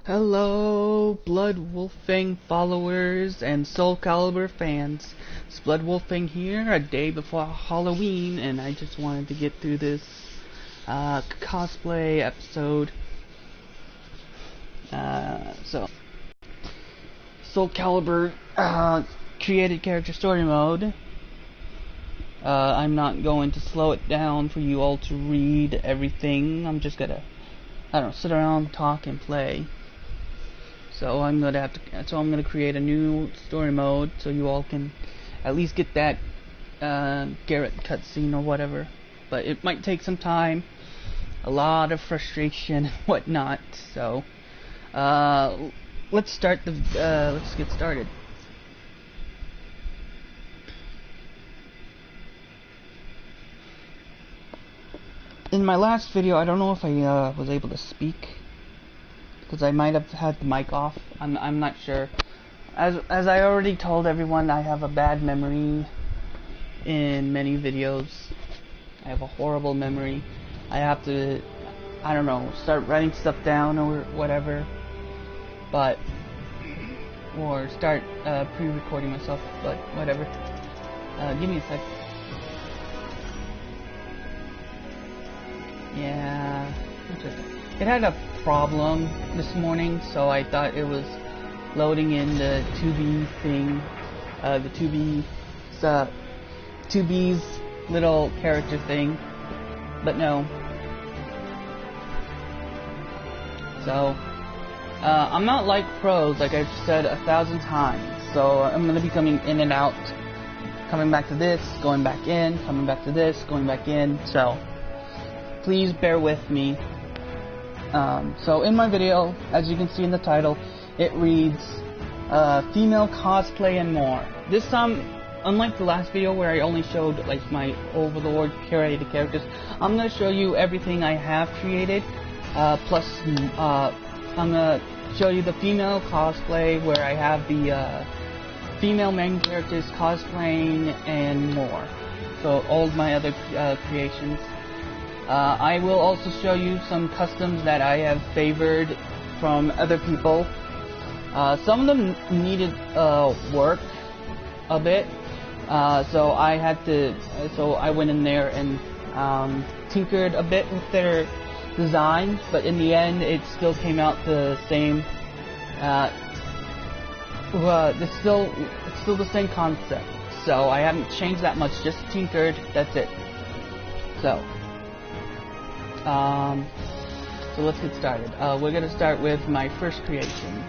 Hello, BloodWolfFang followers and Soulcalibur fans. It's BloodWolfFang here, a day before Halloween, and I just wanted to get through this cosplay episode. So, Soulcalibur created character story mode. I'm not going to slow it down for you all to read everything. I'm just gonna, sit around, talk, and play. So I'm gonna create a new story mode so you all can at least get that Garrett cutscene or whatever. But it might take some time, a lot of frustration, and whatnot. So let's get started. In my last video, I don't know if I was able to speak, because I might have had the mic off. I'm not sure. As I already told everyone, I have a bad memory in many videos. I have a horrible memory. I have to, start writing stuff down or whatever. Or start pre-recording myself, but whatever. Give me a sec. Yeah. It had a problem this morning, so I thought it was loading in the 2B thing, the 2B's little character thing, but no. So, I'm not like pros, like I've said 1,000 times, so I'm gonna be coming in and out, coming back to this, going back in, coming back to this, going back in, so please bear with me. So in my video, as you can see in the title, it reads female cosplay and more. This time, unlike the last video where I only showed like my overlord curated characters, I'm going to show you everything I have created, plus I'm going to show you the female cosplay where I have the female main characters cosplaying and more. So all of my other creations. I will also show you some customs that I have favored from other people. Some of them needed work a bit, so I went in there and tinkered a bit with their designs, but in the end it still came out the same. It's still the same concept, so I haven't changed that much, just tinkered, that's it. So let's get started. We're gonna start with my first creation.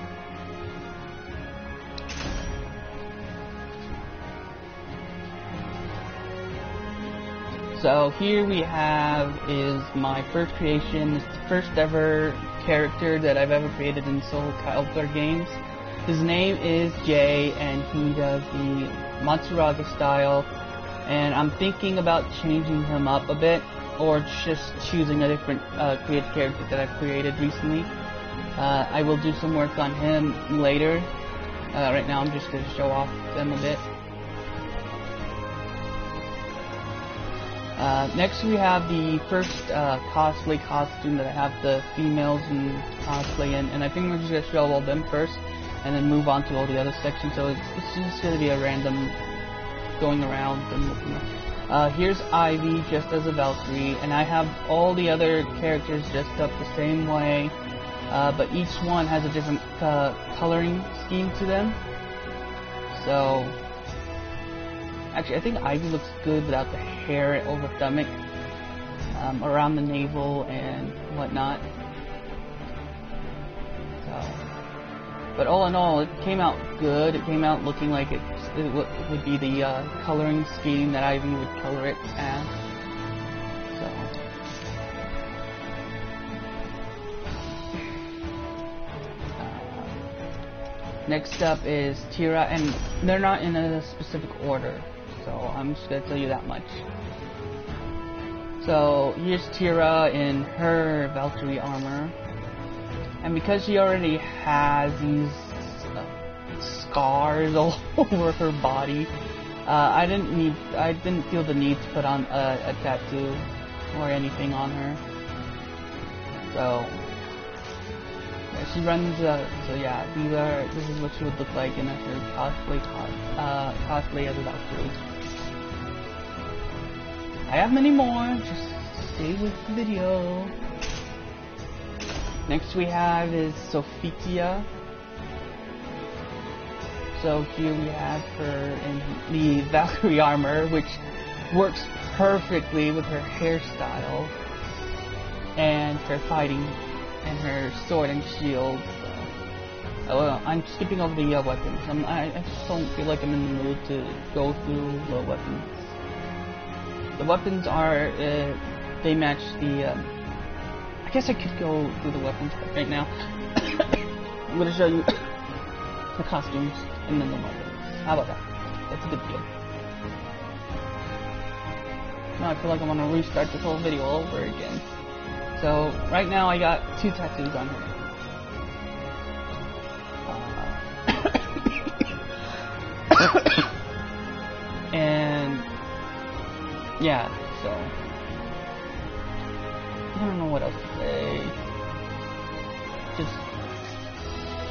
So here we have is my first creation. It's the first ever character that I've ever created in Soulcalibur games. His name is Jay, and he does the Matsuraga style. And I'm thinking about changing him up a bit, or just choosing a different created character that I've created recently. I will do some work on him later. Right now I'm just going to show off them a bit. Next we have the first cosplay costume that I have the females in cosplay in, and I think we're just going to show all of them first, and then move on to all the other sections, so it's just going to be a random going around and looking at. Here's Ivy just as a Valkyrie, and I have all the other characters dressed up the same way, but each one has a different coloring scheme to them. So, actually I think Ivy looks good without the hair over stomach, around the navel and whatnot. So, but all in all, it came out good. It came out looking like it would be the coloring scheme that Ivy would color it as. So, next up is Tira, and they're not in a specific order, so I'm just gonna tell you that much. So here's Tira in her Valkyrie armor. And because she already has these scars all over her body, I didn't feel the need to put on a tattoo or anything on her. So she runs, so yeah, this is what she would look like in her cosplay as a Valkyrie. I have many more, just stay with the video. Next we have is Sophia. So here we have her in the Valkyrie armor, which works perfectly with her hairstyle and her fighting and her sword and shield. So, I'm skipping over the weapons. I just don't feel like I'm in the mood to go through the weapons. The weapons are, they match the, I guess I could go through the weapons right now. I'm going to show you the costumes and then the weapons. How about that? That's a good deal. Now I feel like I want to restart this whole video all over again. So, right now I got 2 tattoos on her. And yeah, so I don't know what else to say. Just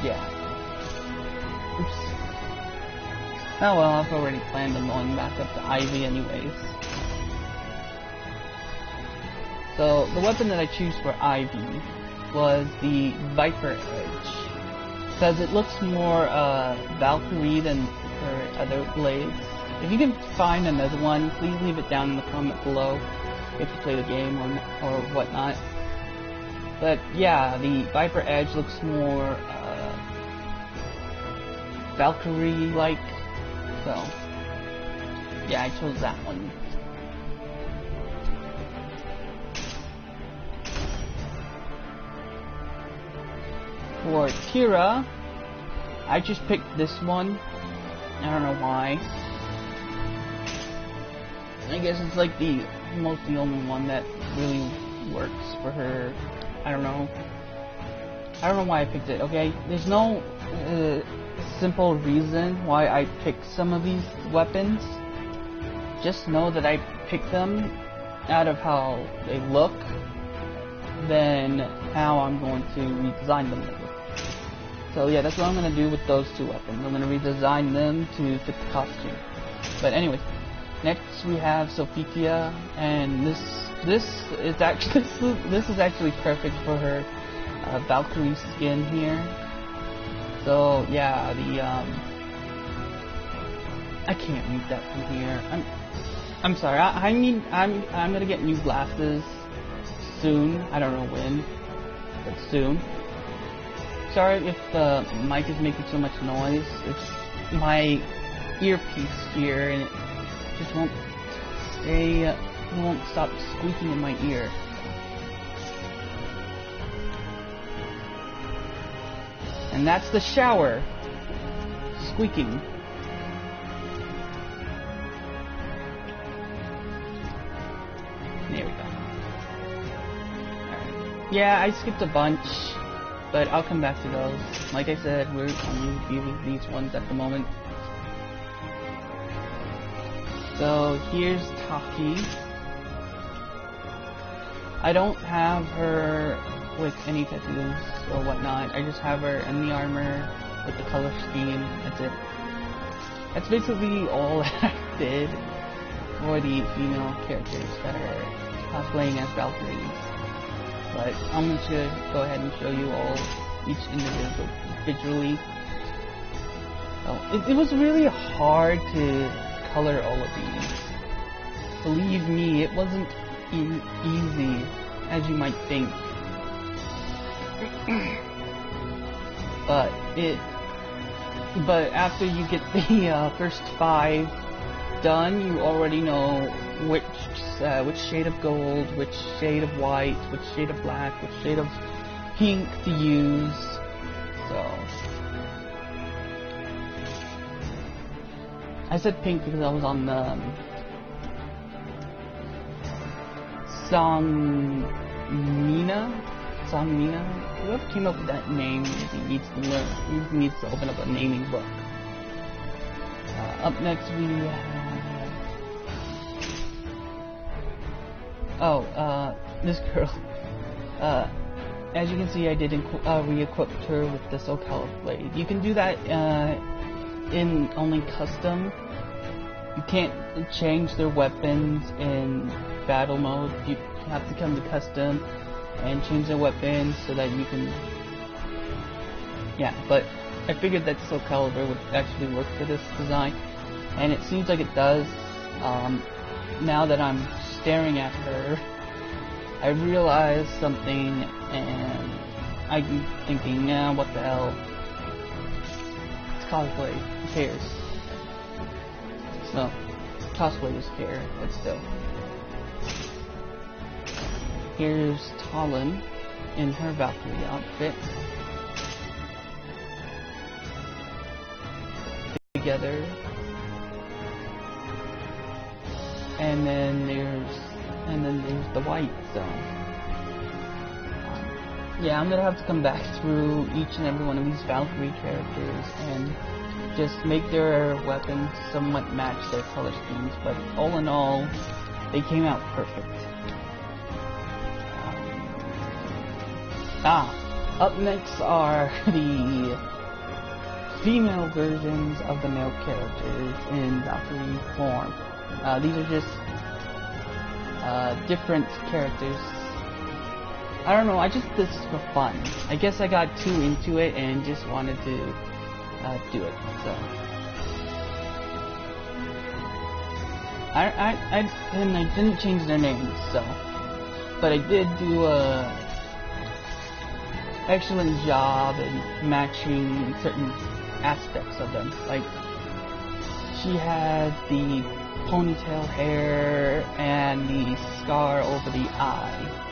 yeah. Oops. Oh well, I've already planned on going back up to Ivy anyways. So the weapon that I choose for Ivy was the Viper Edge, because it looks more Valkyrie than her other blades. If you can find another one, please leave it down in the comment below if you play the game or whatnot. But yeah, the Viper Edge looks more Valkyrie-like, so yeah, I chose that one. For Kira, I just picked this one. I don't know why. I guess it's like the only one that really works for her. I don't know why I picked it, okay? There's no simple reason why I picked some of these weapons. Just know that I picked them out of how they look, then how I'm going to redesign them. So yeah, that's what I'm going to do with those 2 weapons. I'm going to redesign them to fit the costume. But anyways, next we have Sophia, and this is actually perfect for her Valkyrie skin here. So yeah, I can't read that from here. I'm sorry. I'm gonna get new glasses soon. I don't know when, but soon. Sorry if the mic is making so much noise. It's my earpiece here, and it just won't stop squeaking in my ear. And that's the shower squeaking. There we go. Alright. Yeah, I skipped a bunch, but I'll come back to those. Like I said, we're only reviewing these ones at the moment. So here's Taki. I don't have her with any tattoos or whatnot. I just have her in the armor with the color scheme. That's it. That's basically all that I did for the female characters that are cosplaying as Valkyries. But I'm going to go ahead and show you all each individually. Oh, it was really hard to color all of these. Believe me, it wasn't easy as you might think. But after you get the first 5 done, you already know which shade of gold, which shade of white, which shade of black, which shade of pink to use. So I said pink because I was on the Songmina. Whoever came up with that name needs to learn. Needs to open up a naming book. Up next we have this girl. as you can see, I did re-equip her with the Soulcalibur blade. You can do that in only custom. You can't change their weapons in battle mode. You have to come to custom and change their weapons so that you can... Yeah, but I figured that Soulcalibur would actually work for this design, and it seems like it does. Now that I'm staring at her, I realized something, and I'm thinking, what the hell? It's cosplay. Who cares? So, cosplayers care, but still. Here's Talon in her Valkyrie outfit. Together. And then there's the white zone. Yeah, I'm gonna have to come back through each and every one of these Valkyrie characters and just make their weapons somewhat match their color schemes, but all in all, they came out perfect. Up next are the female versions of the male characters in Valkyrie form. These are just different characters. I don't know, I just did this for fun. I guess I got too into it and just wanted to do it, so. And I didn't change their names, so. But I did do a excellent job in matching certain aspects of them. Like, she has the ponytail hair and the scar over the eye.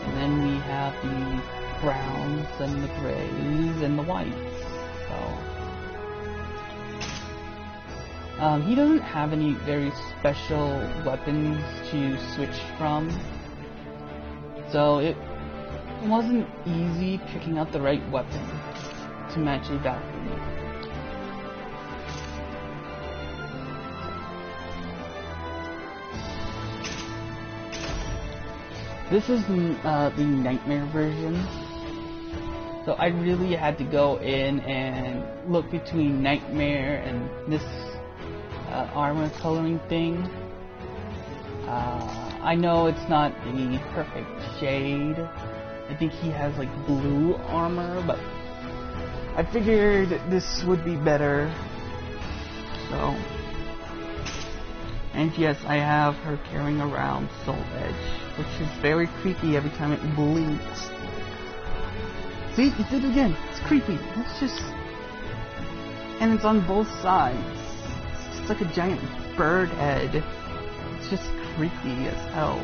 And then we have the browns and the grays and the whites. So he doesn't have any very special weapons to switch from. So it wasn't easy picking out the right weapon to match a Valkyrie. This is the Nightmare version. So I really had to go in and look between Nightmare and this armor coloring thing. I know it's not the perfect shade. I think he has like blue armor, but I figured this would be better. So, and yes, I have her carrying around Soul Edge, which is very creepy every time it blinks. See, it did it again. It's creepy. It's just, and it's on both sides. It's just like a giant bird head. It's just creepy as hell.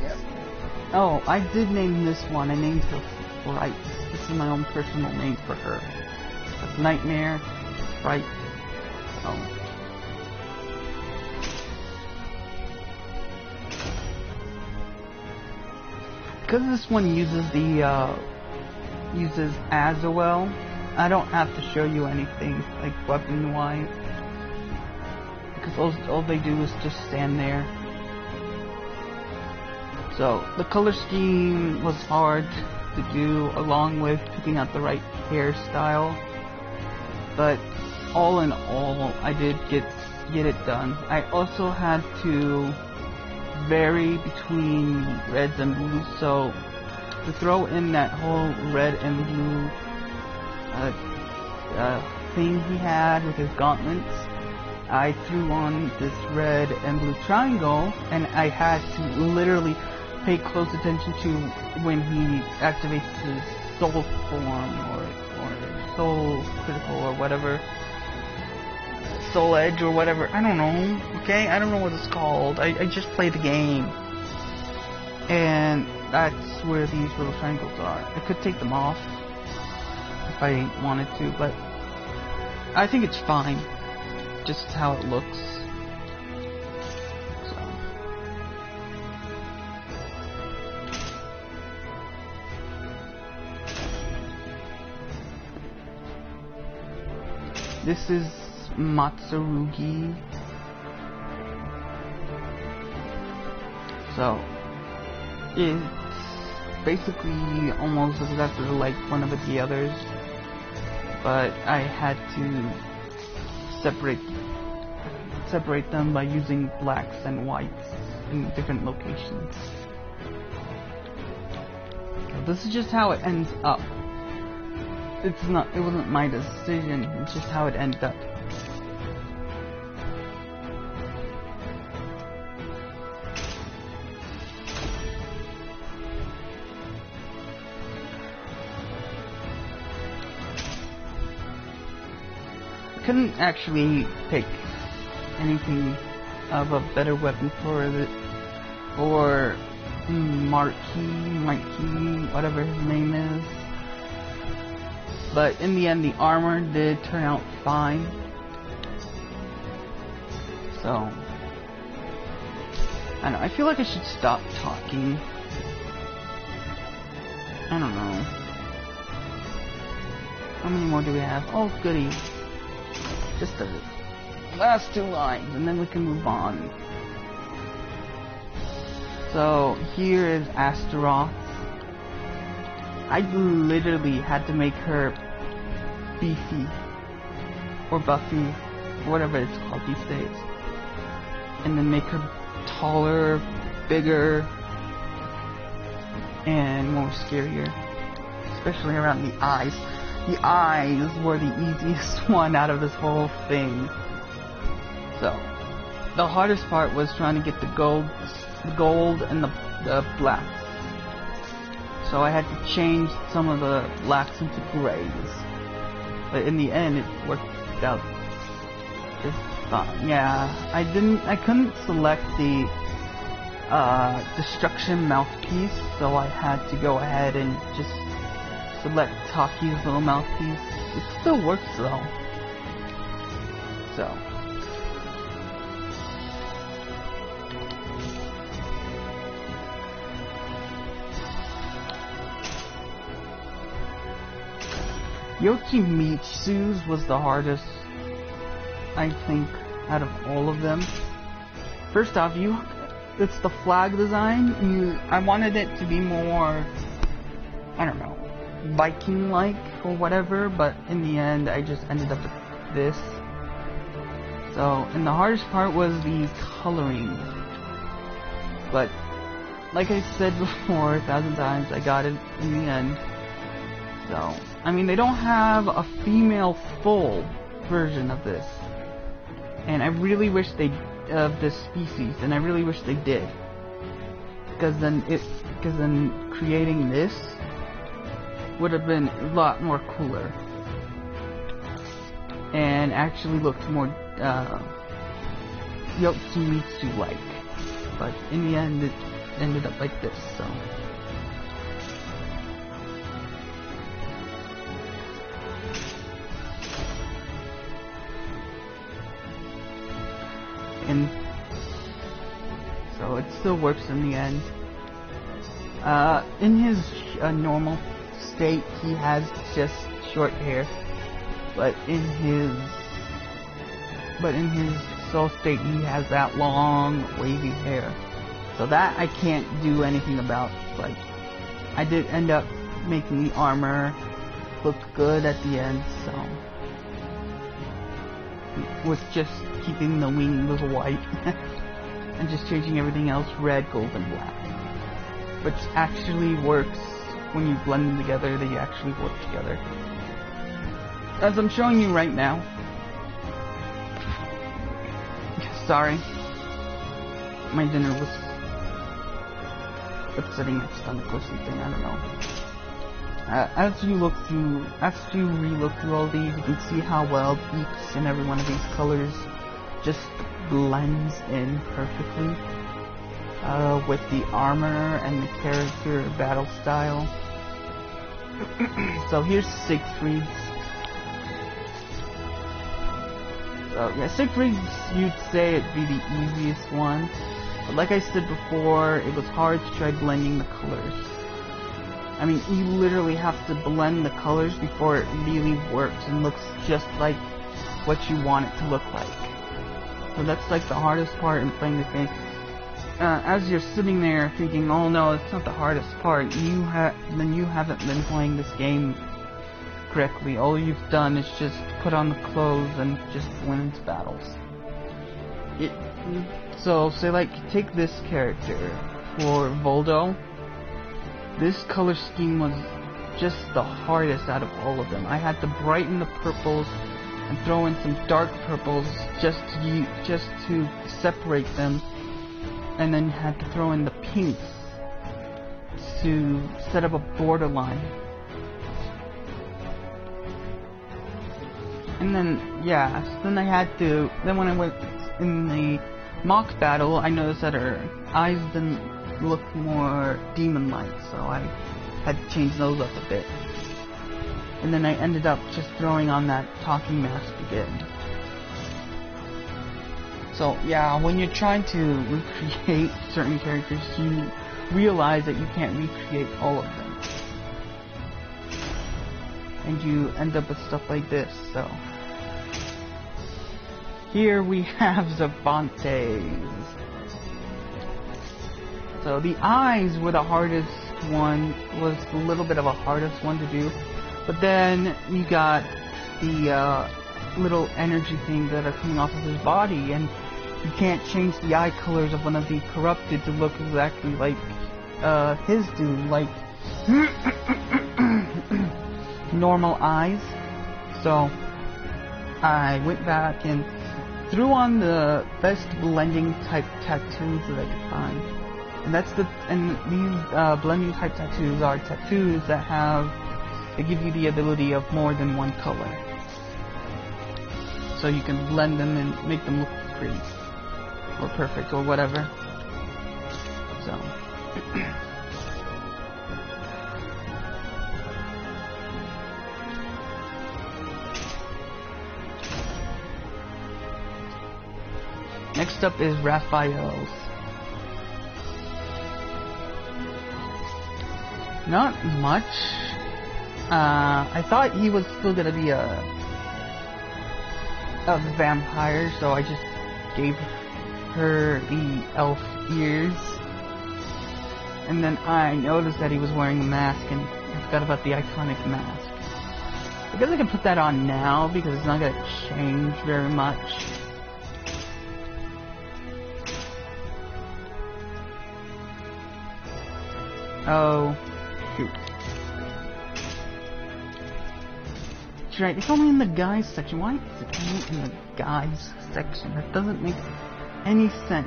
Yep. Oh, I did name this one. I named her Fright. This is my own personal name for her. That's Nightmare, Fright. Oh. Because this one uses the uses Azrael, I don't have to show you anything like weapon wise, because all they do is just stand there. So the color scheme was hard to do, along with picking out the right hairstyle, but all in all, I did get it done. I also had to vary between reds and blues, so to throw in that whole red and blue thing he had with his gauntlets, I threw on this red and blue triangle, and I had to literally pay close attention to when he activates his soul form or soul critical or whatever, Soul Edge or whatever, I don't know, okay? I don't know what it's called. I just play the game. And that's where these little triangles are. I could take them off if I wanted to, but I think it's fine. Just how it looks. So. This is Matsurugi. So it's basically almost exactly like one of the others, but I had to separate them by using blacks and whites in different locations. So this is just how it ends up. It wasn't my decision, it's just how it ended up. Couldn't actually pick anything of a better weapon for Marquis, whatever his name is. But in the end, the armor did turn out fine. So I don't know. I feel like I should stop talking. I don't know. How many more do we have? Oh, goody. Just the last 2 lines, and then we can move on. So here is Astaroth. I literally had to make her beefy, or buffy, whatever it's called these days, and then make her taller, bigger, and more scarier, especially around the eyes. The eyes were the easiest one out of this whole thing. So the hardest part was trying to get the gold and the black. So I had to change some of the blacks into grays. But in the end, it worked out just fine. Yeah, I couldn't select the destruction mouthpiece, so I had to go ahead and just select Taki's little mouthpiece. It still works though. So Yoshimitsu's was the hardest, I think, out of all of them. First off, it's the flag design. I wanted it to be more, I don't know, Viking-like or whatever, but in the end, I just ended up with this. So, and the hardest part was the coloring. But, like I said before 1,000 times, I got it in the end. So, I mean, they don't have a female full version of this, and I really wish of this species, and I really wish they did, because then creating this would have been a lot more cooler, and actually looked more Yoshimitsu-like. But in the end, it ended up like this. So. And so it still works in the end. In his normal state, he has just short hair, but in his soul state, he has that long, wavy hair. So that I can't do anything about. Like, I did end up making the armor look good at the end, so. With just keeping the wings white and just changing everything else red, gold, and black, which actually works when you blend them together. They actually work together, as I'm showing you right now. Sorry, my dinner was upsetting my stomach or something, I don't know. As you re-look through all these, you can see how well each and every one of these colors just blends in perfectly with the armor and the character battle style. So here's Siegfried's. So yeah, Siegfried's, you'd say it'd be the easiest one, but like I said before, it was hard to try blending the colors. I mean, you literally have to blend the colors before it really works and looks just like what you want it to look like. So that's like the hardest part in playing this game. as you're sitting there thinking, oh no, it's not the hardest part, then you haven't been playing this game correctly. All you've done is just put on the clothes and just win its battles. So say like, take this character for Voldo. This color scheme was just the hardest out of all of them. I had to brighten the purples and throw in some dark purples just to separate them, and then had to throw in the pinks to set up a borderline. And then, yeah, so then I had to, then when I went in the mock battle, I noticed that her eyes didn't look more demon-like, so I had to change those up a bit. And then I ended up just throwing on that talking mask again. So yeah, when you're trying to recreate certain characters, you realize that you can't recreate all of them. And you end up with stuff like this, so. Here we have Zavantes. So the eyes were the hardest one, was a little bit of a hardest one to do. But then you got the little energy things that are coming off of his body, and you can't change the eye colors of one of the corrupted to look exactly like his do, like normal eyes. So I went back and threw on the best blending type tattoos that I could find. And these blending type tattoos are tattoos that they give you the ability of more than one color. So you can blend them and make them look pretty. Or perfect, or whatever. So. Next up is Raphael's. Not much. I thought he was still gonna be a vampire, so I just gave her the elf ears. And then I noticed that he was wearing a mask, and I forgot about the iconic mask. I guess I can put that on now because it's not gonna change very much. Oh, shoot. That's right, it's only in the guys section. Why is it only in the guys section? That doesn't make any sense.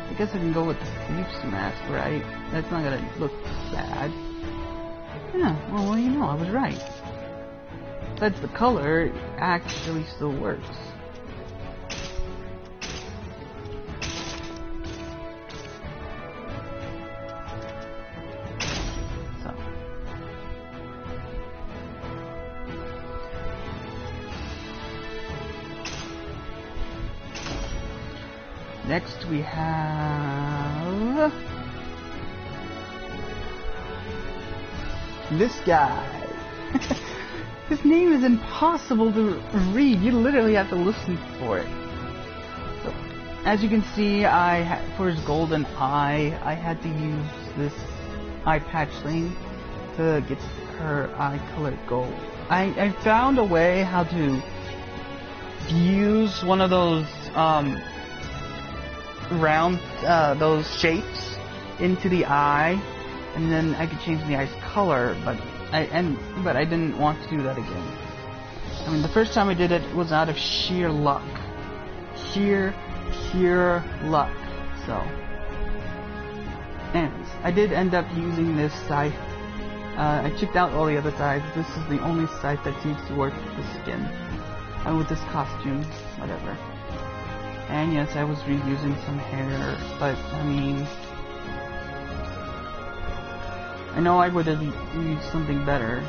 I guess I can go with the thief's mask, right? That's not gonna look bad. Yeah, well, you know, I was right. Besides, the color actually still works. Next we have this guy. His name is impossible to read. You literally have to listen for it. So, as you can see, for his golden eye, I had to use this eye patch thing to get her eye colored gold. I found a way how to fuse one of those round those shapes into the eye, and then I could change the eye's color, but I didn't want to do that again. I mean, the first time I did it was out of sheer luck. Sheer luck. So, anyways, I did end up using this scythe. I checked out all the other scythes. This is the only scythe that seems to work with the skin. And with this costume, whatever. And yes, I was reusing some hair, but I mean, I know I would have used something better,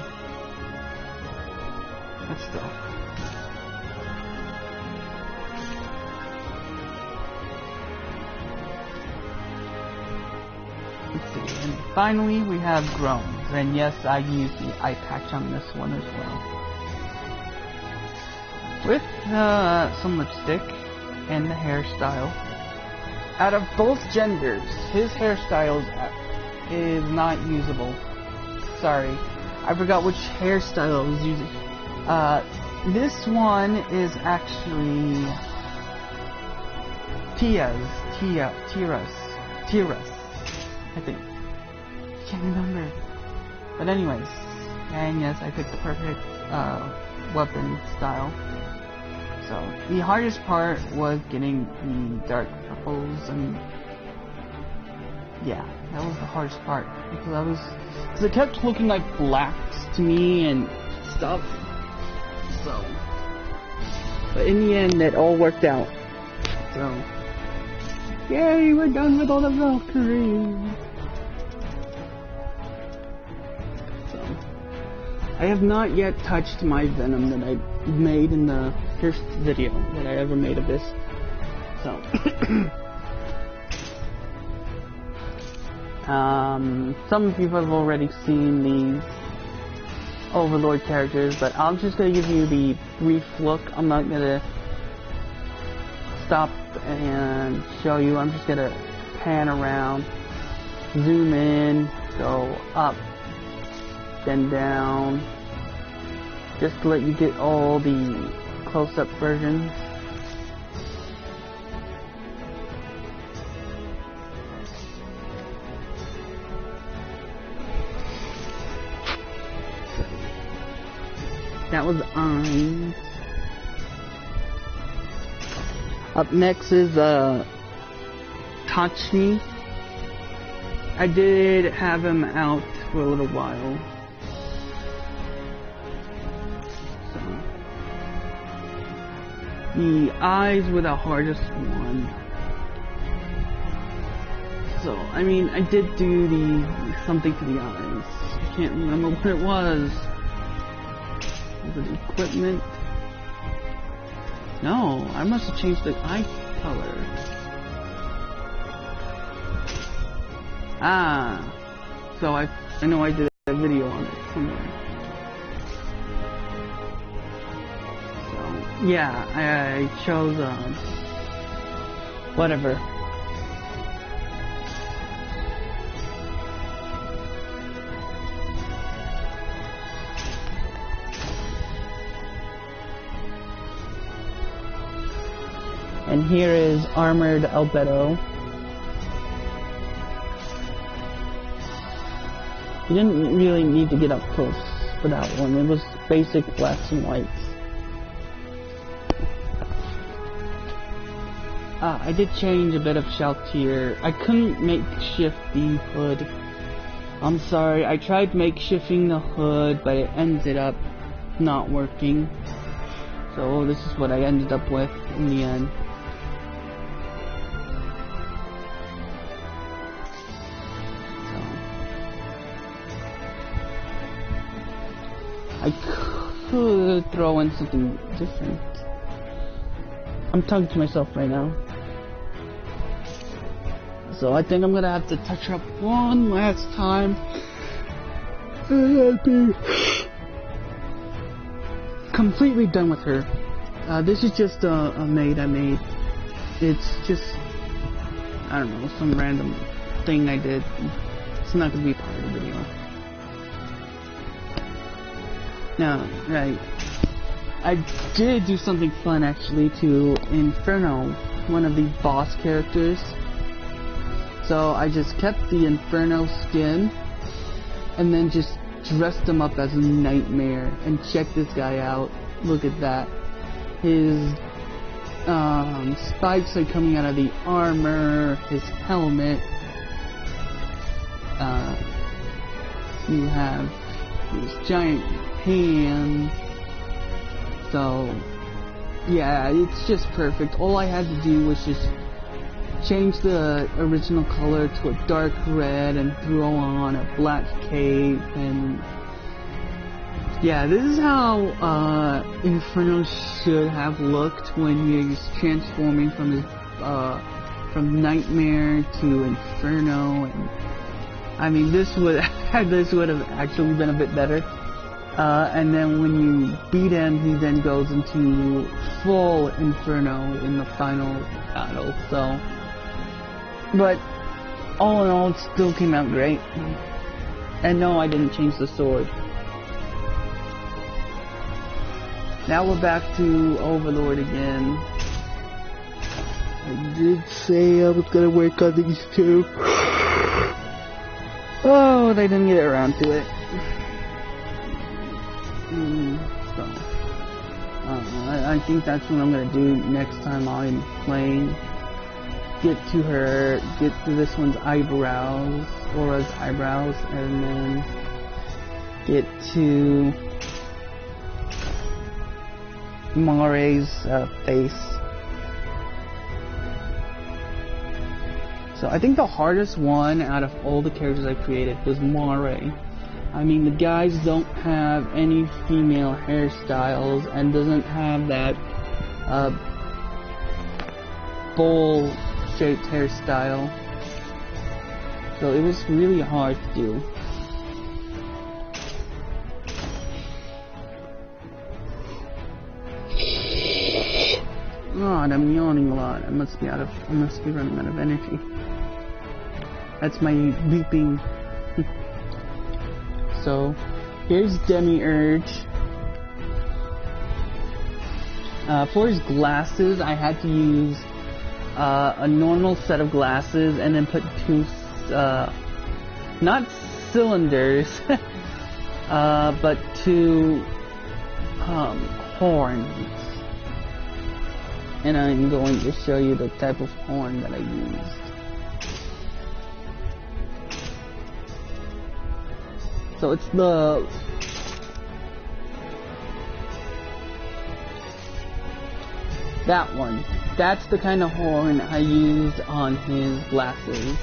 but still. Let's see, and finally we have Groans, and yes, I used the eye patch on this one as well. with some lipstick and the hairstyle. Out of both genders, his hairstyle is not usable. Sorry, I forgot which hairstyle I was using. This one is actually Tira's, I think. Can't remember. But anyways, and yes, I picked the perfect weapon style. So the hardest part was getting the dark purples, and yeah, that was the hardest part because it kept looking like blacks to me and stuff. So, but in the end, it all worked out. So, yay, we're done with all the Valkyries. So, I have not yet touched my Venom that I made in the first video that I ever made of this. So, some of you have already seen these Overlord characters, but I'm just gonna give you the brief look. I'm not gonna stop and show you. I'm just gonna pan around, zoom in, go up, then down, just to let you get all the close-up versions. That was eyes. Up next is Touch Me. I did have him out for a little while. So, the eyes were the hardest one. So, I mean, I did do something to the eyes. I can't remember what it was. Was it equipment? No, I must have changed the eye color. Ah, so I know I did a video on it somewhere. So yeah, I chose whatever. And here is Armored Albedo. You didn't really need to get up close for that one. It was basic blacks and whites. I did change a bit of Shaltir. I couldn't makeshift the hood. I'm sorry, I tried makeshifting the hood, but it ended up not working. So this is what I ended up with in the end. I could throw in something different. I'm talking to myself right now. So I think I'm gonna have to touch her up one last time. And I'll be completely done with her. This is just a maid I made. It's just, I don't know, some random thing I did. It's not gonna be part of the video. Now, right, I did do something fun actually to Inferno, one of the boss characters. So I just kept the Inferno skin and then just dressed him up as a nightmare. And check this guy out. Look at that. His spikes are coming out of the armor, his helmet. You have these giant hands. So yeah, it's just perfect. All I had to do was just change the original color to a dark red and throw on a black cape, and yeah, this is how Inferno should have looked when he's transforming from his from Nightmare to Inferno. And I mean, this would have actually been a bit better. And then when you beat him, he then goes into full inferno in the final battle. So, but all in all, it still came out great. And no, I didn't change the sword. Now we're back to Overlord again. I did say I was gonna work on these two. Oh, they didn't get around to it. So, I think that's what I'm gonna do next time I'm playing. Get to her, get to this one's eyebrows, Aura's eyebrows, and then get to Mare's face. So I think the hardest one out of all the characters I created was Mare. I mean, the guys don't have any female hairstyles and doesn't have that bowl-shaped hairstyle. So it was really hard to do. God, I'm yawning a lot. I must be running out of energy. That's my beeping. So, here's Demiurge. For his glasses, I had to use a normal set of glasses and then put two, not cylinders, but two horns. And I'm going to show you the type of horn that I used. So it's that one. That's the kind of horn I used on his glasses.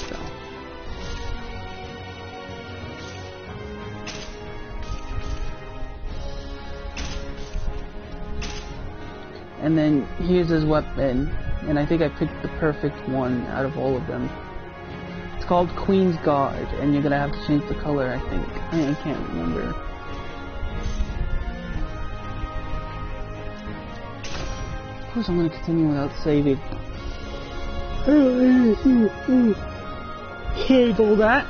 So. And then here's his weapon, and I think I picked the perfect one out of all of them. It's called Queen's Guard, and you're gonna have to change the color, I think. I can't remember. Of course I'm gonna continue without saving. Hate all that.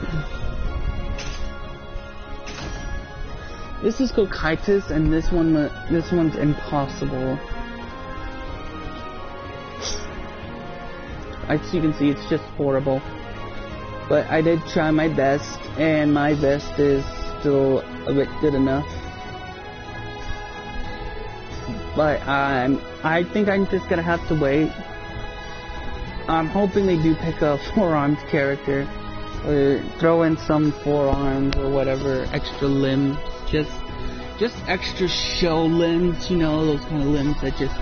This is called Kitus, and this one's impossible. As you can see, it's just horrible. But I did try my best, and my best is still a bit good enough. But I think I'm just gonna have to wait. I'm hoping they do pick a four-armed character, or throw in some forearms or whatever, extra limbs, just extra show limbs, you know, those kind of limbs that just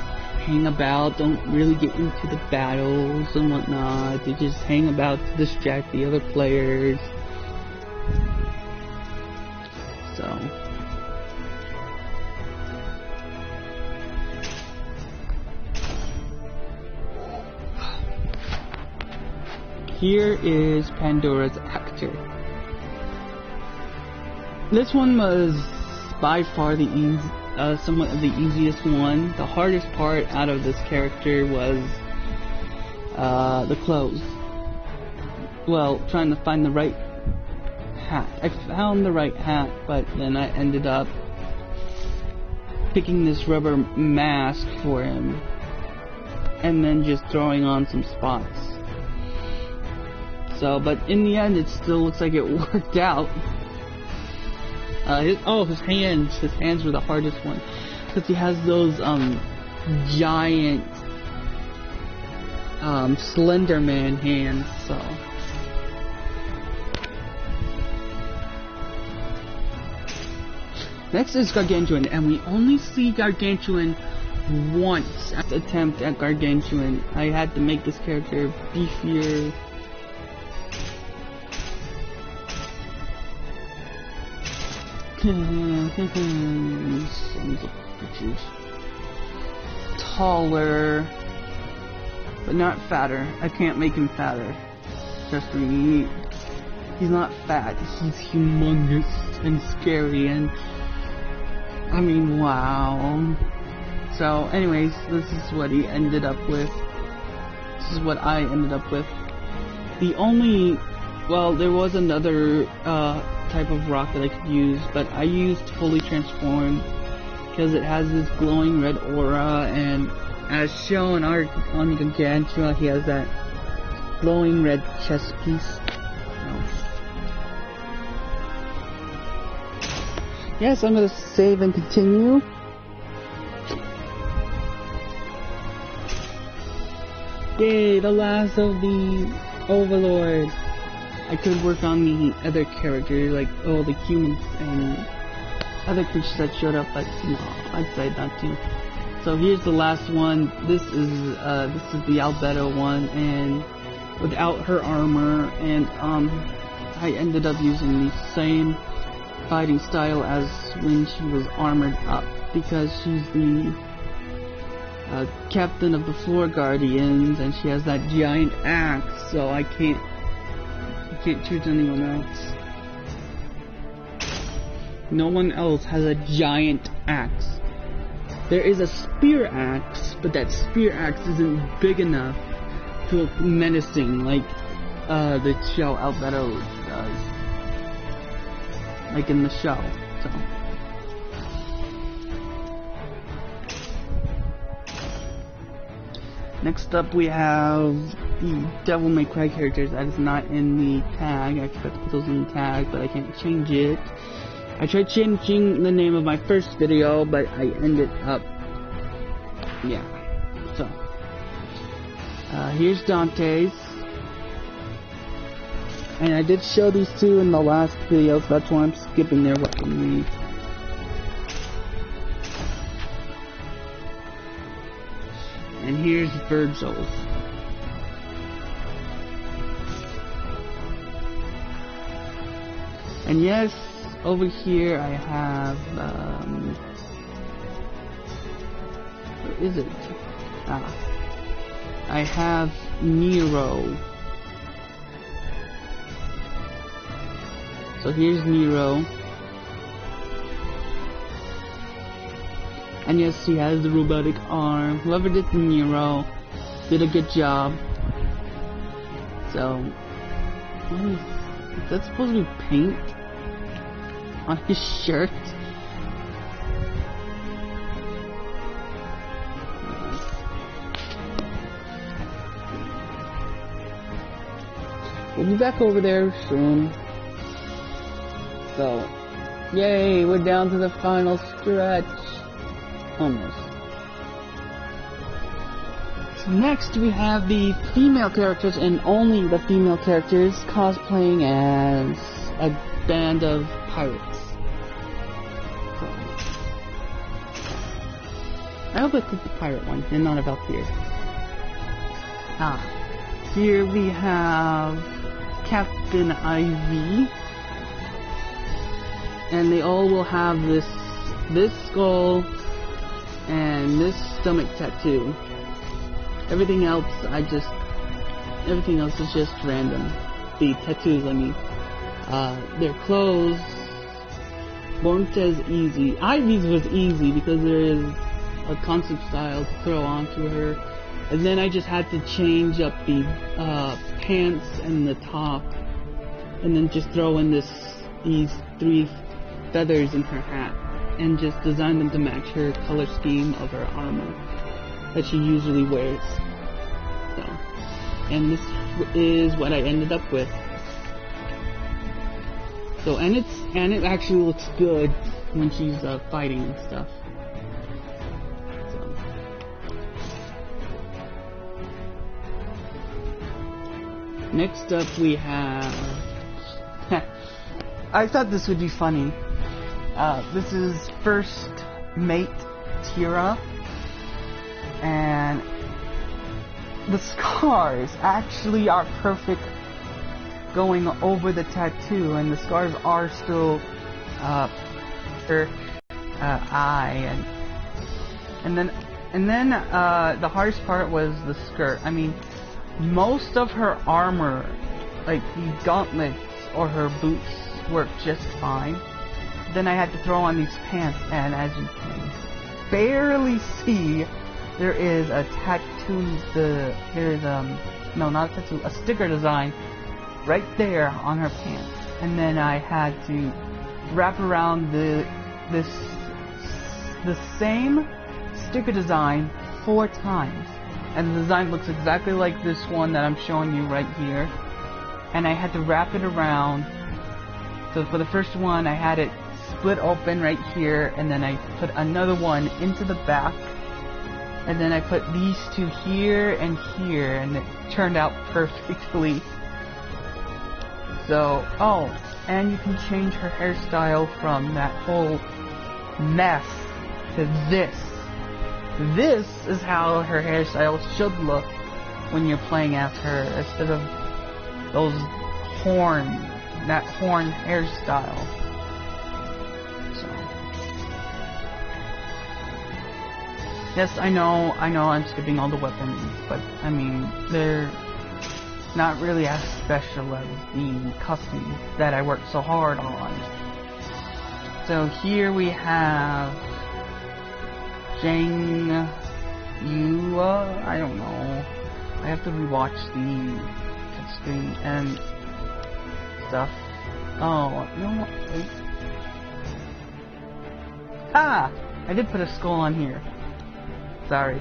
hang about, don't really get into the battles and whatnot. They just hang about to distract the other players. So here is Pandora's actor. This one was by far somewhat of the easiest one. The hardest part out of this character was the clothes. Well, trying to find the right hat. I found the right hat, but then I ended up picking this rubber mask for him and then just throwing on some spots. So, but in the end, it still looks like it worked out. His hands were the hardest one, because he has those giant Slender Man hands. So next is Gargantuan, and we only see Gargantuan once at the attempt at Gargantuan. I had to make this character beefier. Sons of bitches. Taller, but not fatter. I can't make him fatter. Trust me, he's not fat. He's humongous. and scary, and I mean, wow. So anyways, this is what he ended up with. This is what I ended up with. The only, well, there was another type of rock that I could use, but I used fully transformed because it has this glowing red aura, and as shown on Gargantua, he has that glowing red chest piece. So. Yes, I'm gonna save and continue. Yay, the last of the Overlord. I could work on the other characters, like all the humans and other creatures that showed up, but no, I decided not to. So here's the last one. This is the Albedo one, and without her armor, and I ended up using the same fighting style as when she was armored up, because she's the captain of the Floor Guardians, and she has that giant axe, so I can't choose anyone else. No one else has a giant axe. There is a spear axe, but that spear axe isn't big enough to look menacing like the show Albedo does. Like in the show, so. Next up we have the Devil May Cry characters. That is not in the tag. I forgot to put those in the tag, but I can't change it. I tried changing the name of my first video, but I ended up, yeah. So, here's Dante's. And I did show these two in the last video, so that's why I'm skipping their weaponry. And here's Virgil's. And yes, over here I have, where is it? I have Nero. So here's Nero. And yes, he has the robotic arm. Whoever did Nero did a good job. So, is that supposed to be paint on his shirt? We'll be back over there soon. So, yay, we're down to the final stretch. Almost. So next we have the female characters, and only the female characters, cosplaying as a band of pirates. So, I hope I picked the pirate one, and not a Valkyrie. Here we have Captain Ivy. And they all will have this skull and this stomach tattoo. Everything else is just random. The tattoos, I mean. Their clothes. Born says easy. Ivy's was easy because there is a concept style to throw onto her. And then I just had to change up the pants and the top. And then just throw in these 3 feathers in her hat, and just design them to match her color scheme of her armor that she usually wears. So, and this is what I ended up with. So, and it actually looks good when she's fighting and stuff. So. Next up we have. I thought this would be funny. This is first mate Tira, and the scars actually are perfect going over the tattoo, and the scars are still her eye, and then the hardest part was the skirt. I mean, most of her armor, like the gauntlets or her boots, work just fine. then I had to throw on these pants, and as you can barely see, there is a tattoo, no, not a tattoo, a sticker design right there on her pants. And then I had to wrap around the same sticker design 4 times. And the design looks exactly like this one that I'm showing you right here. And I had to wrap it around. So for the first one, I had it split open right here, and then I put another one into the back. And then I put these 2 here and here, and it turned out perfectly. So, oh, and you can change her hairstyle from that whole mess to this. This is how her hairstyle should look when you're playing as her, instead of that horn hairstyle. So, yes, I know I'm skipping all the weapons, but I mean, they're not really as special as the costumes that I worked so hard on. So here we have Zen-aku, I don't know. I have to rewatch the touchscreen and stuff. Oh, you know what? Wait. Ah! I did put a skull on here. Sorry.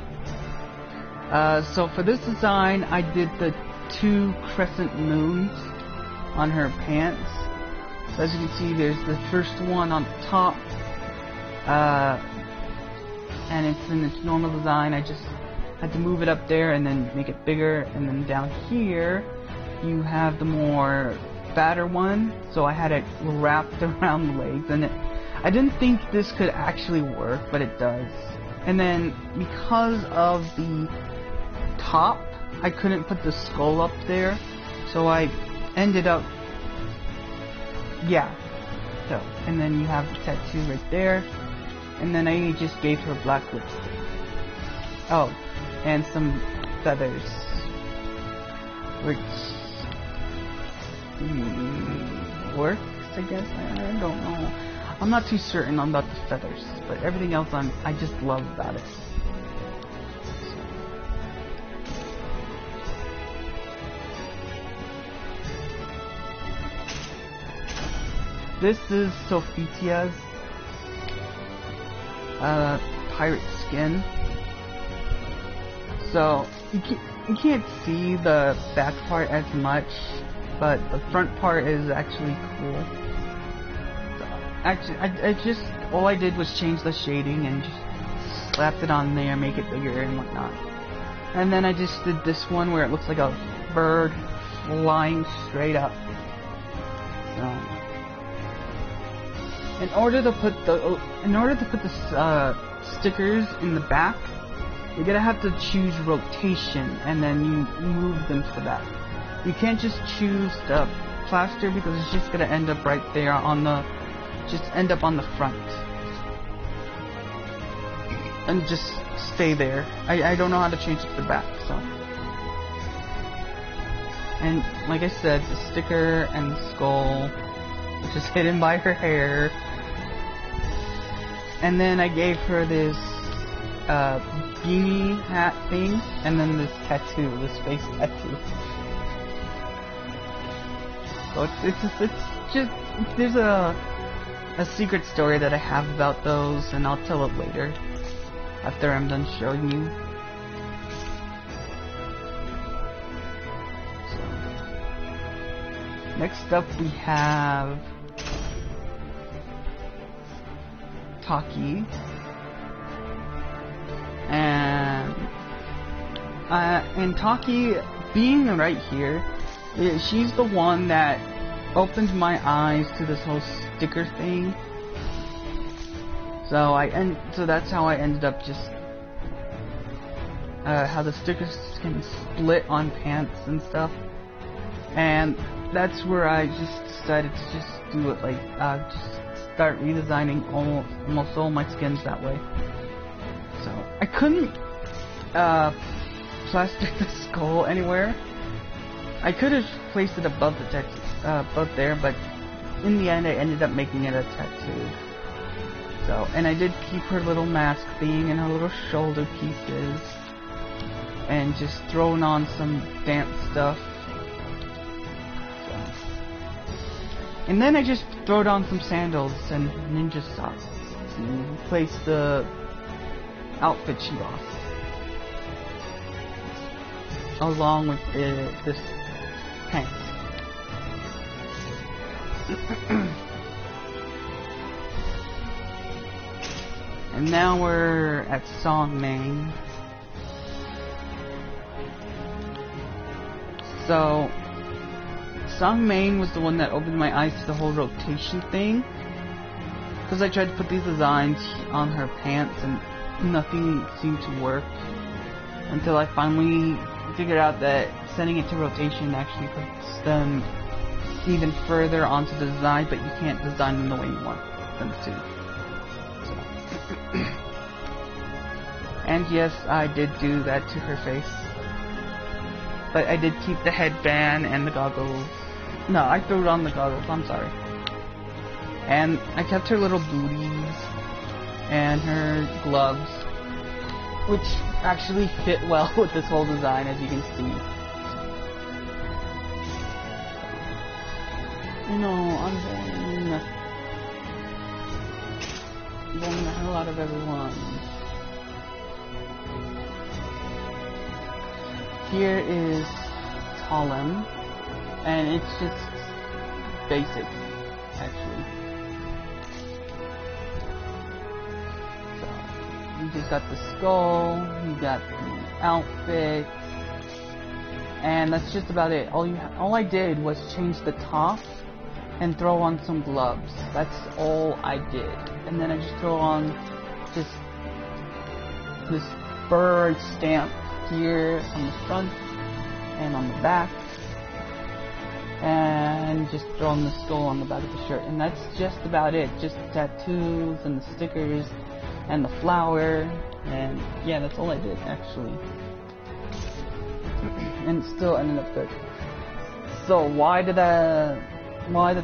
So for this design, I did the 2 crescent moons on her pants. So as you can see, there's the first one on the top. And it's in its normal design. I just had to move it up there and then make it bigger, and then down here you have the more fatter one, so I had it wrapped around the legs, and I didn't think this could actually work, but it does. And then because of the top, I couldn't put the skull up there, so I ended up, yeah, so, and then you have the tattoo right there. And then I just gave her black lipstick. Oh, and some feathers. Which works, I guess. I don't know. I'm not too certain about the feathers, but everything else I just love about it. This is Sophitia's pirate skin. So you can't see the back part as much, but the front part is actually cool. So, actually, I just all I did was change the shading and just slapped it on there, make it bigger and whatnot. And then I just did this one where it looks like a bird flying straight up. So, in order to put the stickers in the back, you're gonna have to choose rotation, and then you move them to the back. You can't just choose the plaster because it's just gonna end up right there on the, end up on the front, and just stay there. I don't know how to change it to the back, so. And like I said, the sticker and the skull, which is hidden by her hair. And then I gave her this beanie hat thing, and then this tattoo, this face tattoo. So it's just there's a secret story that I have about those, and I'll tell it later after I'm done showing you. So, next up we have Taki, and Taki being right here, she's the one that opened my eyes to this whole sticker thing. So that's how I ended up just how the stickers can split on pants and stuff, and that's where I just decided to just do it, like just start redesigning almost all my skins that way. So I couldn't plaster the skull anywhere. I could have placed it above the text, above there, but in the end, I ended up making it a tattoo. So, and I did keep her little mask thing and her little shoulder pieces, and just throwing on some dance stuff. So. And then I just throwed on some sandals and ninja socks to replace the outfit she lost, along with this pants. And now we're at song main. So, song main was the one that opened my eyes to the whole rotation thing, because I tried to put these designs on her pants and nothing seemed to work, until I finally figured out that setting it to rotation actually puts them even further onto the design, but you can't design them the way you want them to. So. And yes, I did do that to her face, but I did keep the headband and the goggles. No, I threw on the goggles, I'm sorry. And I kept her little booties and her gloves, which actually fit well with this whole design, as you can see. You know, I'm blowing the hell out of everyone. Here is Talem, and it's just basic, actually. So, you just got the skull, you got the outfit, and that's just about it. All I did was change the top and throw on some gloves. That's all I did. And then I just throw on just this bird stamp here on the front and on the back, and just throw on the skull on the back of the shirt, and that's just about it. Just the tattoos and the stickers and the flower, and yeah, that's all I did actually. And it still ended up good. So why the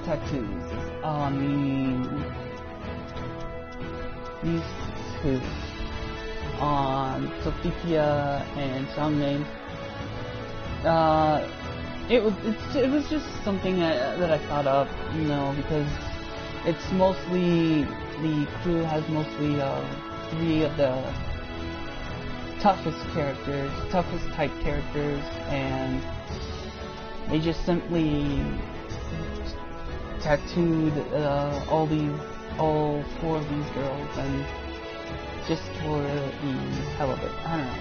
tattoos? I mean, these two on Sophia and Xiangmei. It was just something that I thought of, you know, because it's mostly, the crew has mostly 3 of the toughest type characters, and they just simply tattooed all 4 of these girls, and just for the hell of it. I don't know.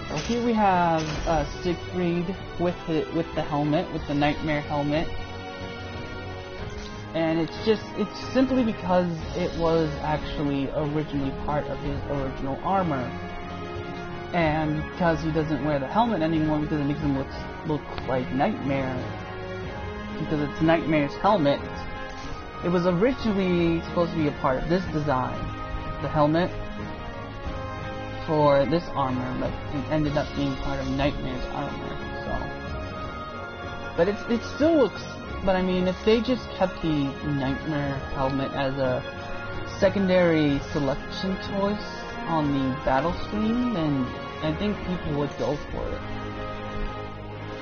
So here we have Siegfried with the helmet, with the nightmare helmet, and it's simply because it was actually originally part of his original armor, and because he doesn't wear the helmet anymore because it makes him look like Nightmare, because it's Nightmare's helmet. It was originally supposed to be a part of this design, the helmet, for this armor, but it ended up being part of Nightmare's armor, so. But it still looks, but I mean, if they just kept the Nightmare helmet as a secondary selection choice on the battle screen, then I think people would go for it.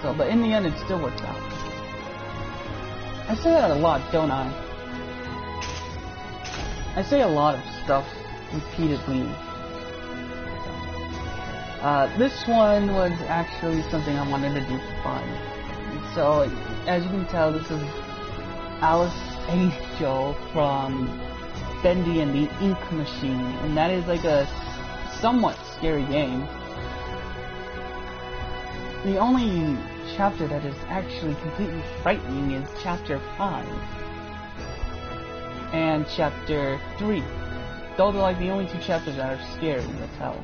So, but in the end, it still worked out. I say that a lot, don't I? I say a lot of stuff repeatedly. This one was actually something I wanted to do for fun. So, as you can tell, this is Alice Angel from Bendy and the Ink Machine, and that is like a somewhat scary game. The only chapter that is actually completely frightening is Chapter 5 and Chapter 3. Those are like the only 2 chapters that are scary as hell.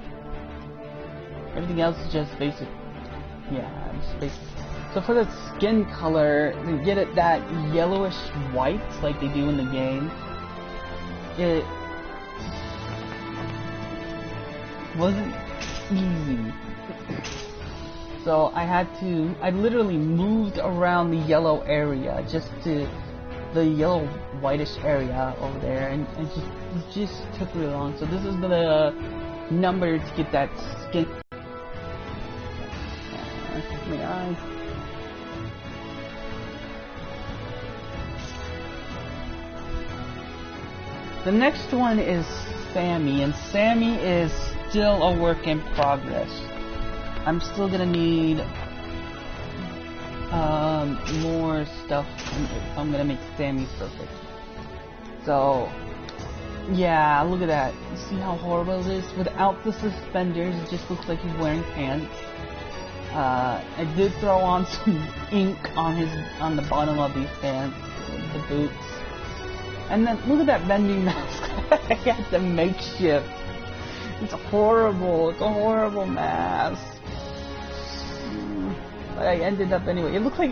Everything else is just basic. Yeah, just basic. So for the skin color, to get it that yellowish white like they do in the game, it wasn't easy. So I literally moved around the yellow area, just to the yellow whitish area over there, and it just took really long. So this is the number to get that skin. My eyes. The next one is Sammy, and Sammy is still a work in progress. I'm still gonna need more stuff if I'm gonna make Sammy perfect. So yeah, look at that. See how horrible it is? Without the suspenders, it just looks like he's wearing pants. I did throw on some ink on the bottom of these pants, the boots. And then look at that bending mask I had to makeshift. It's horrible. It's a horrible mask. But I ended up anyway. It looks like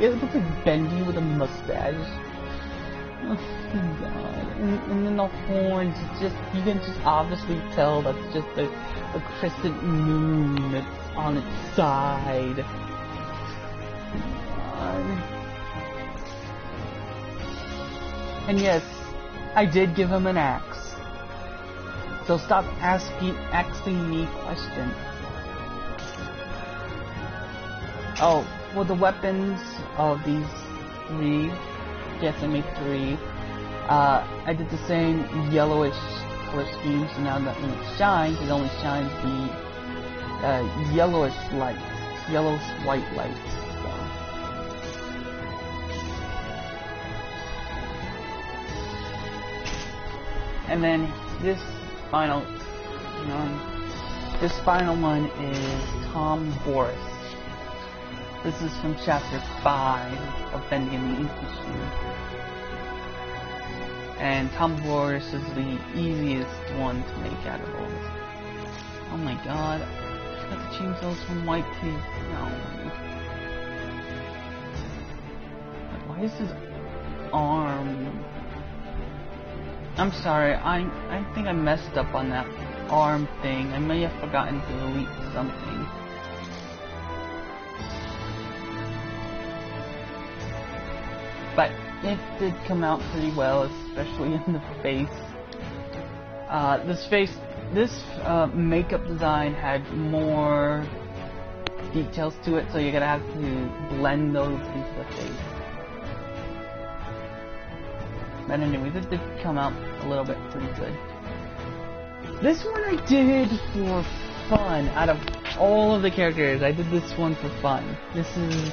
Bendy with a mustache. Oh my god. And then the horns, you can just obviously tell that's just a crescent moon that's on its side. And yes, I did give him an axe. So stop asking me questions. Oh, well, the weapons of these three, yes, I made three. I did the same yellowish color scheme, so now that when it shines, it only shines the yellowish lights, yellowish white lights. So. And then this final one is Tom Boris. This is from chapter 5 of Bendy and the Ink Machine. And Tom Boris is the easiest one to make out of all this. Oh my god, I forgot to change those from white to no. Why is his arm? I'm sorry, I think I messed up on that arm thing. I may have forgotten to delete something. But it did come out pretty well, especially in the face. This makeup design had more details to it, so you're gonna have to blend those into the face. But anyways, it did come out a little bit pretty good. This one I did for fun. Out of all of the characters, I did this one for fun. This is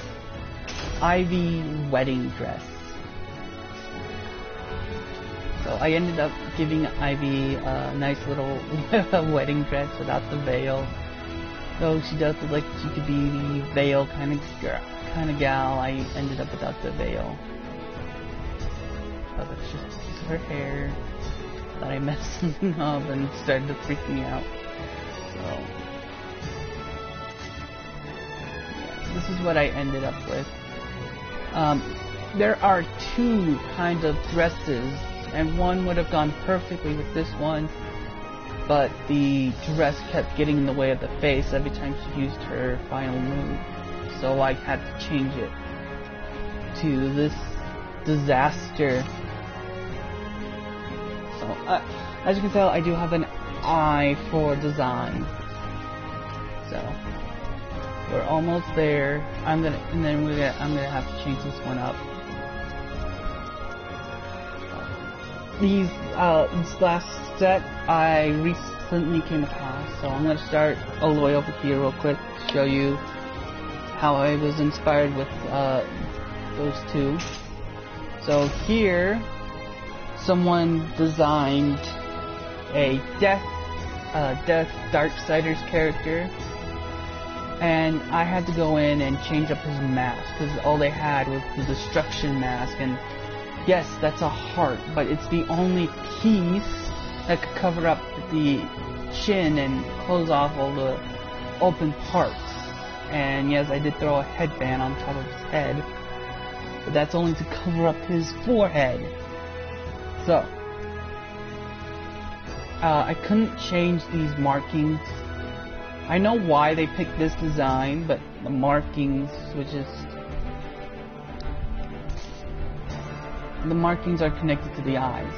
Ivy wedding dress. So I ended up giving Ivy a nice little wedding dress without the veil. Though she does look like she could be the veil kind of gal, I ended up without the veil. So that's just her hair that I messed up and started to freak me out. So yeah, this is what I ended up with. There are two kinds of dresses, and one would have gone perfectly with this one, but the dress kept getting in the way of the face every time she used her final move, so I had to change it to this disaster. So, as you can tell, I do have an eye for design. So we're almost there. I'm gonna have to change this one up. This last set I recently came across, so I'm gonna start all the way over here real quick to show you how I was inspired with those two. So here, someone designed a Death Darksiders character, and I had to go in and change up his mask because all they had was the destruction mask. And yes, that's a heart, but it's the only piece that could cover up the chin and close off all the open parts. And yes, I did throw a headband on top of his head, but that's only to cover up his forehead. So I couldn't change these markings. I know why they picked this design, but the markings, which is the markings are connected to the eyes,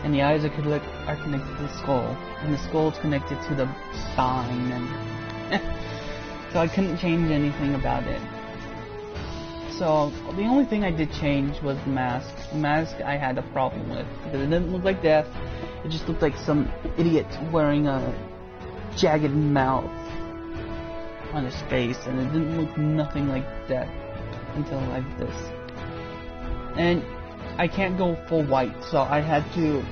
and the eyes are connected to the skull, and the skull is connected to the spine, and so I couldn't change anything about it. So the only thing I did change was the mask. The mask I had a problem with because it didn't look like death. It just looked like some idiot wearing a jagged mouth on his face, and it didn't look nothing like death until like this. And I can't go full white, so I had to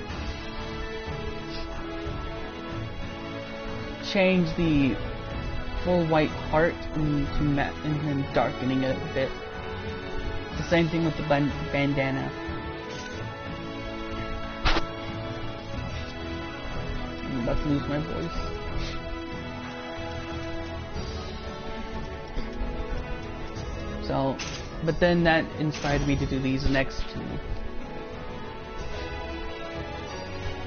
change the full white heart into matte and then darkening it a bit. The same thing with the bandana. I'm about to lose my voice. So, but then that inspired me to do these next two.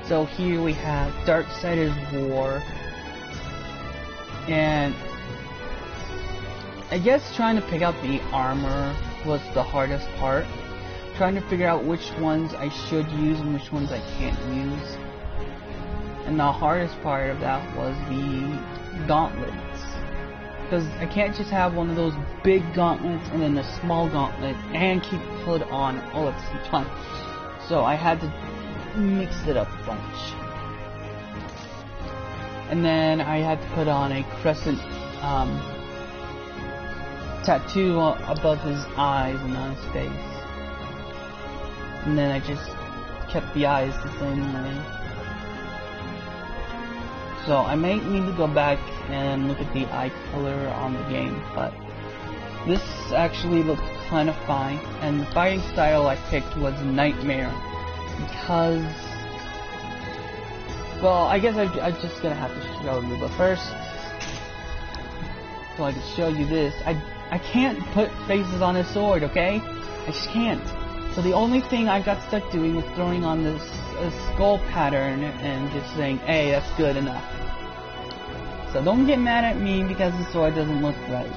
So here we have Darksiders War, and I guess trying to pick out the armor was the hardest part. Trying to figure out which ones I should use and which ones I can't use. And the hardest part of that was the gauntlets. Because I can't just have one of those big gauntlets and then a small gauntlet and keep hood on all at the same time. So I had to mix it up a bunch. And then I had to put on a crescent tattoo above his eyes and on his face. And then I just kept the eyes the same way. So I might need to go back and look at the eye color on the game, but this actually looked kind of fine. And the fighting style I picked was Nightmare because, well, I guess I'm just gonna have to show you, but first, so I can show you this, I can't put faces on his sword, okay? I just can't. So the only thing I got stuck doing was throwing on this skull pattern and just saying, hey, that's good enough. So don't get mad at me because the sword doesn't look right.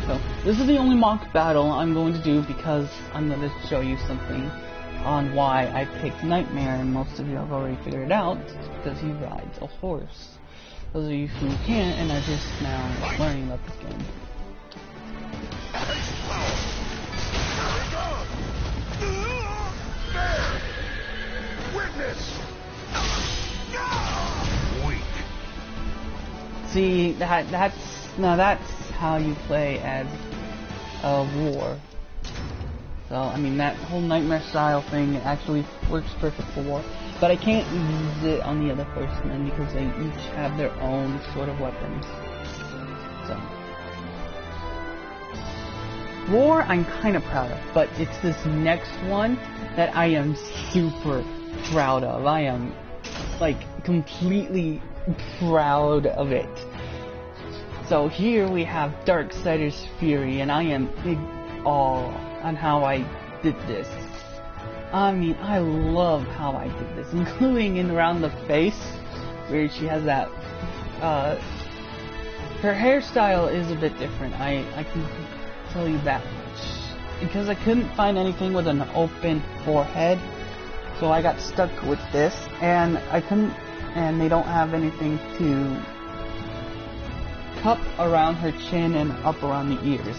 So this is the only mock battle I'm going to do because I'm going to show you something on why I picked Nightmare, and most of you have already figured it out because he rides a horse. Those of you who can't and are just now learning about this game. Witness. Weak. See, that's how you play as a war. So I mean that whole Nightmare style thing actually works perfect for war. But I can't use it on the other horsemen because they each have their own sort of weapons. So War I'm kind of proud of, but it's this next one that I am super proud of. I am like completely proud of it. So here we have Darksiders Fury, and I am big awe on how I did this. I mean, I love how I did this, including in around the face, where she has that, her hairstyle is a bit different, I can tell you that much. Because I couldn't find anything with an open forehead, so I got stuck with this, and and they don't have anything to cup around her chin and up around the ears.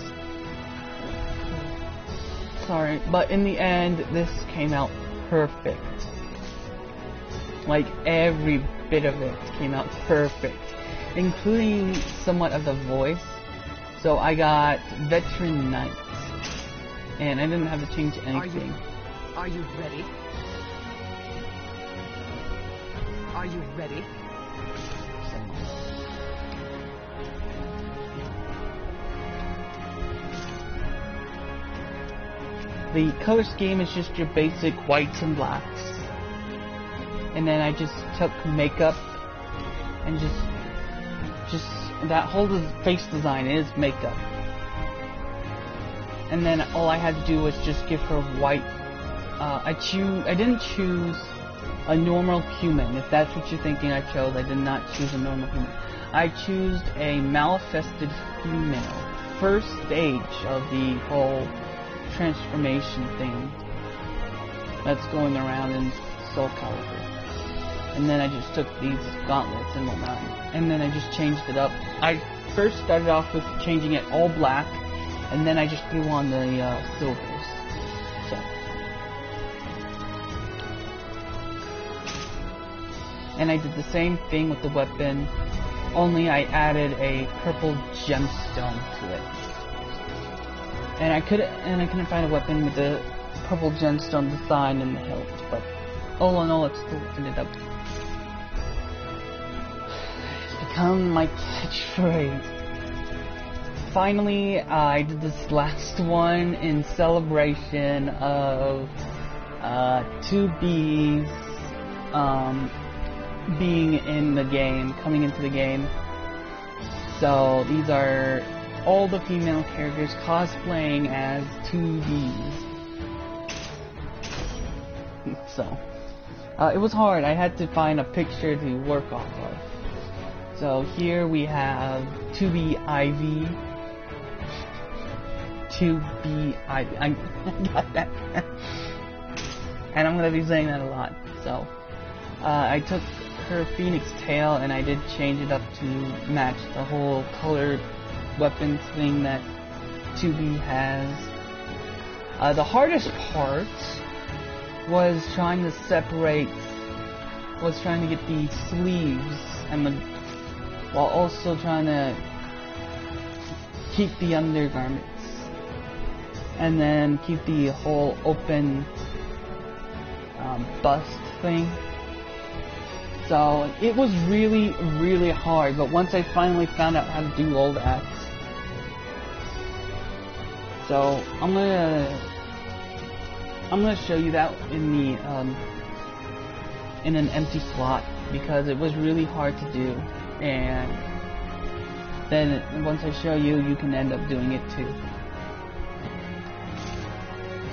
Sorry, but in the end, this came out perfect. Like, every bit of it came out perfect, including somewhat of the voice. So I got Veteran Knight, and I didn't have to change anything. Are you ready? Are you ready? The color scheme is just your basic whites and blacks. And then I just took makeup and just that whole face design is makeup. And then all I had to do was just give her white. I didn't choose a normal human. If that's what you're thinking I chose, I did not choose a normal human. I chose a manifested female. First stage of the whole transformation thing that's going around in Soulcalibur. And then I just took these gauntlets and whatnot, and then I just changed it up. I first started off with changing it all black, and then I just threw on the silvers. So. And I did the same thing with the weapon, only I added a purple gemstone to it. And I couldn't find a weapon with the purple gemstone design in the hilt, but all in all, it still ended up become my catchphrase. Finally, I did this last one in celebration of 2B's being in the game, coming into the game. So these are all the female characters cosplaying as 2B's. So it was hard. I had to find a picture to work off of. So here we have 2B Ivy. 2B Ivy. I got that. And I'm gonna be saying that a lot. So I took her phoenix tail and I did change it up to match the whole colored weapons thing that 2B has. The hardest part was trying to get the sleeves and while also trying to keep the undergarments and then keep the whole open bust thing. So it was really, really hard, but once I finally found out how to do all that, so I'm gonna show you that in the in an empty slot because it was really hard to do, and then once I show you, you can end up doing it too.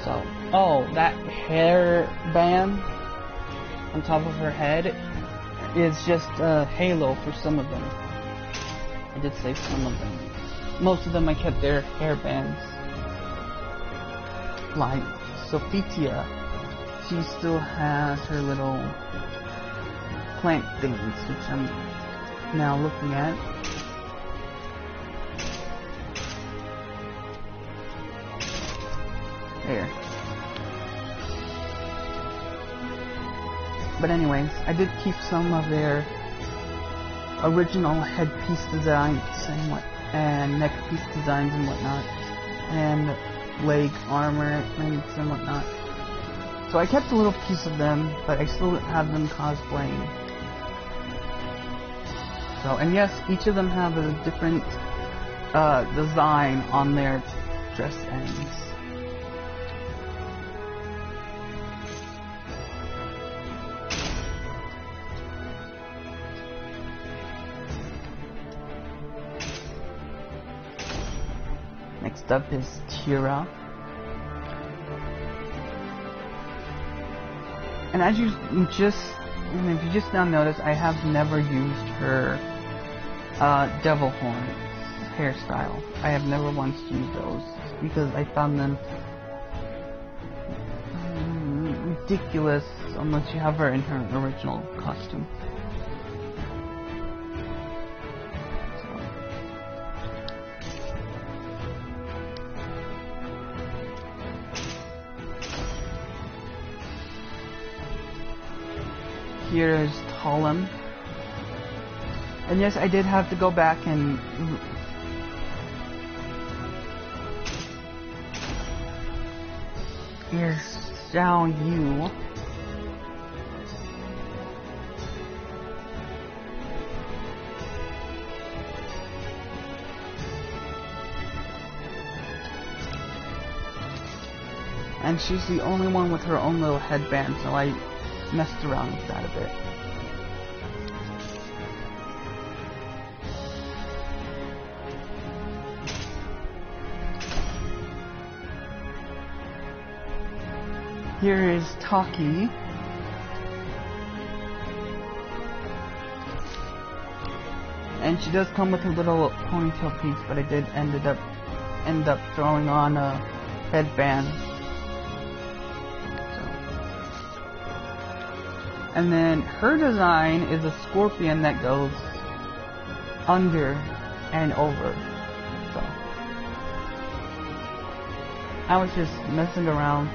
So, oh, that hair band on top of her head is just a halo for some of them. I did say some of them. Most of them I kept their hair bands. Like Sophitia, she still has her little plant things, which I'm now looking at. There. But anyways, I did keep some of their original headpiece designs and neck piece designs and whatnot, and leg armor things and whatnot. So I kept a little piece of them, but I still have them cosplaying. So, and yes, each of them have a different design on their dress ends. Next up is Tira. And as if you just now notice, I have never used her devil horn hairstyle. I have never once used those because I found them ridiculous unless you have her in her original costume. Here is Talem. And yes, I did have to go back and here's Xiao Yu. And she's the only one with her own little headband, so I messed around with that a bit. Here is Taki. And she does come with a little ponytail piece, but I did end up throwing on a headband. So. And then her design is a scorpion that goes under and over. So I was just messing around,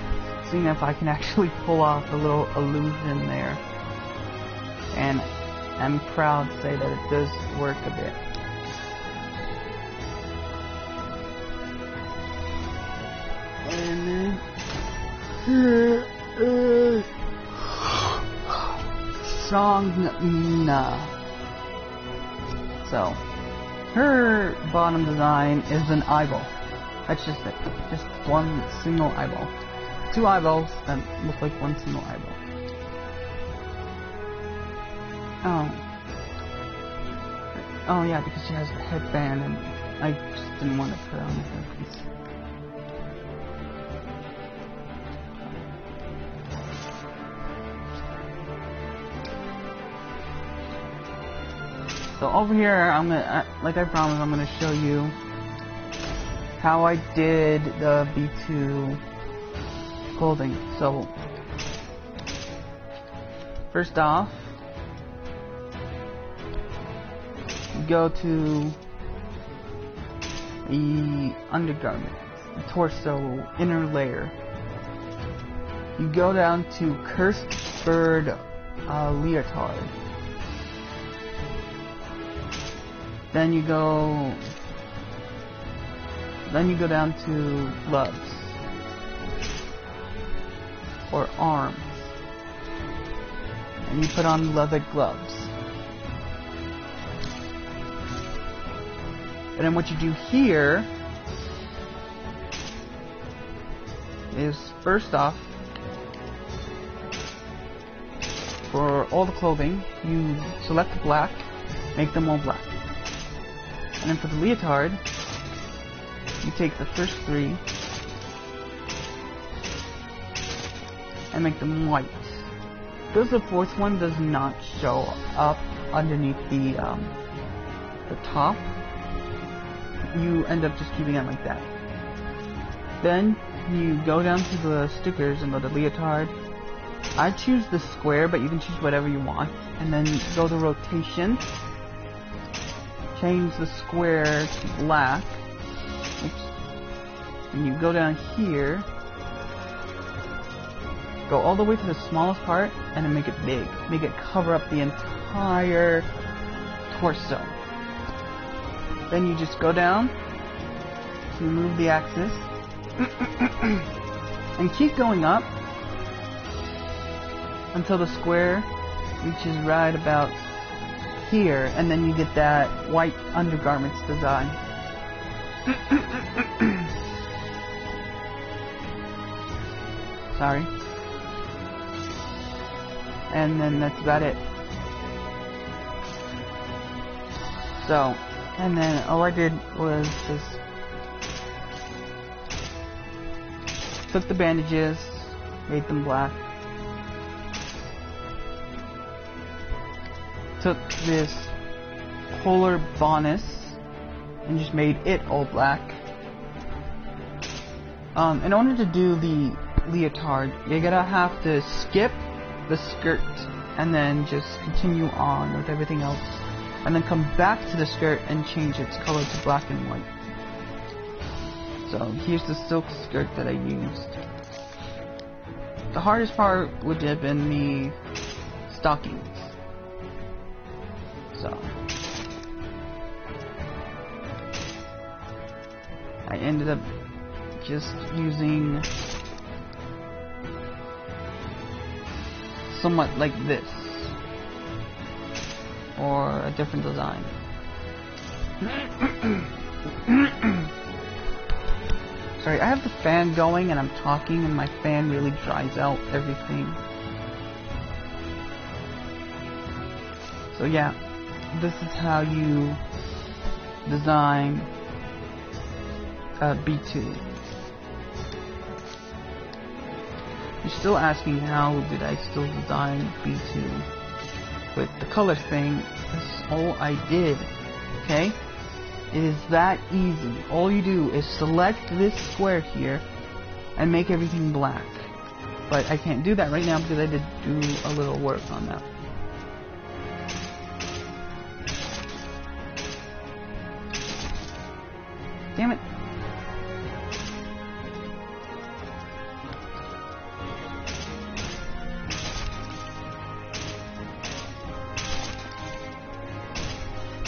seeing if I can actually pull off a little illusion there. And I'm proud to say that it does work a bit. And then Songna. So her bottom design is an eyeball. That's just it. Just one single eyeball. Two eyeballs that look like one single eyeball. Oh yeah, because she has a headband and I just didn't want to put on the headpiece. So over here, I'm gonna, like I promised, I'm gonna show you how I did the B2 clothing. So first off, go to the undergarment, the torso, inner layer. You go down to Cursed Bird leotard. Then you go down to gloves or arms, and you put on leather gloves. And then what you do here is, first off, for all the clothing, you select black, make them all black. And then for the leotard, you take the first three and make them white. Because the fourth one does not show up underneath the top, you end up just keeping it like that. Then you go down to the stickers and go to leotard. I choose the square, but you can choose whatever you want. And then go to rotation, change the square to black. Oops. And you go down here, go all the way to the smallest part, and then make it big. Make it cover up the entire torso. Then you just go down to remove the axis and keep going up until the square reaches right about here, and then you get that white undergarments design. Sorry. And then that's about it. So, and then all I did was just took the bandages, made them black, took this polar bonus and just made it all black. In order to do the leotard, you're gonna have to skip the skirt and then just continue on with everything else, and then come back to the skirt and change its color to black and white. So here's the silk skirt that I used. The hardest part would have been the stockings. So I ended up just using somewhat like this, or a different design. Sorry, I have the fan going and I'm talking and my fan really dries out everything. So yeah, this is how you design B2. You're still asking how did I still design B2 with the color thing. That's all I did. okay? It is that easy. All you do is select this square here and make everything black. But I can't do that right now because I did do a little work on that. Damn it.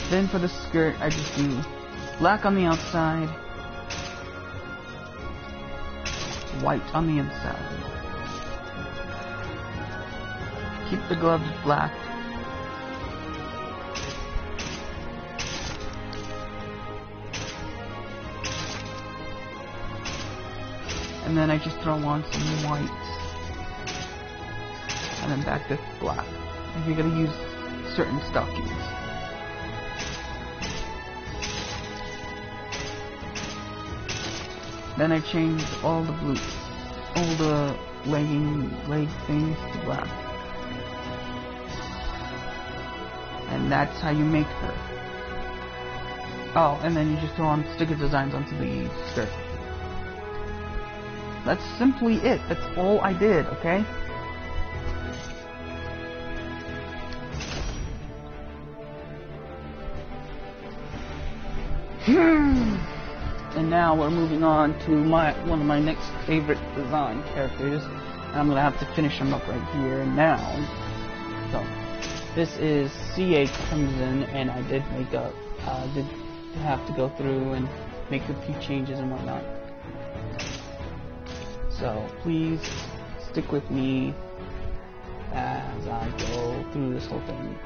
Then for the skirt, I just do black on the outside, white on the inside. Keep the gloves black. And then I just throw on some white. And then back to black. If you're gonna use certain stockings. Then I changed all the leg things to black. And that's how you make her. Oh, and then you just throw on sticker designs onto the skirt. That's simply it. That's all I did, okay? And now we're moving on to one of my next favorite design characters. And I'm gonna have to finish him up right here and now. So this is CA Crimson, and I did have to go through and make a few changes and whatnot. So please stick with me as I go through this whole thing.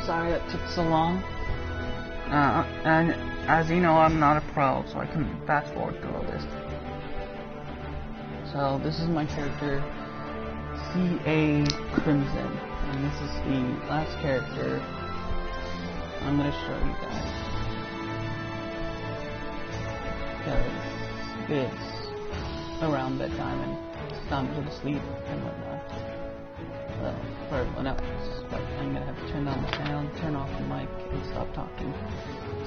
Sorry that took so long. And as you know, I'm not a pro, so I couldn't fast forward through all this. So this is my character, C.A. Crimson, and this is the last character I'm gonna show you guys. Because it's around bedtime and it's time to go to sleep and whatnot. Well, for everyone else, but I'm gonna have to turn down the sound, turn off the mic, and stop talking.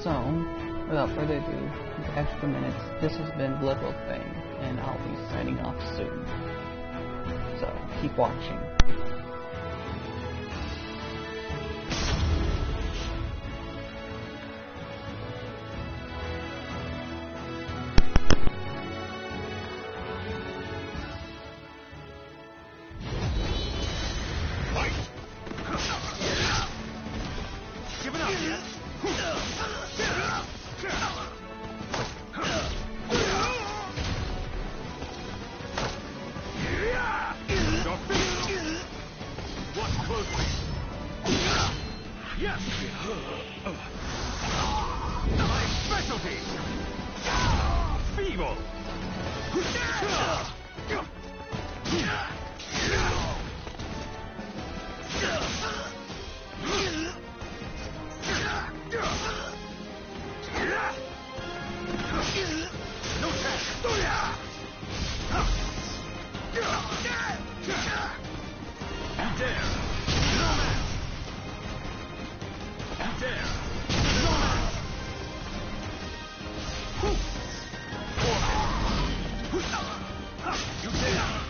So, without further ado, with extra minutes, this has been BloodWolfFang, and I'll be signing off soon. So, keep watching. Yes! My specialty! Feeble! No chance! You dare! No man! You dare! No man! You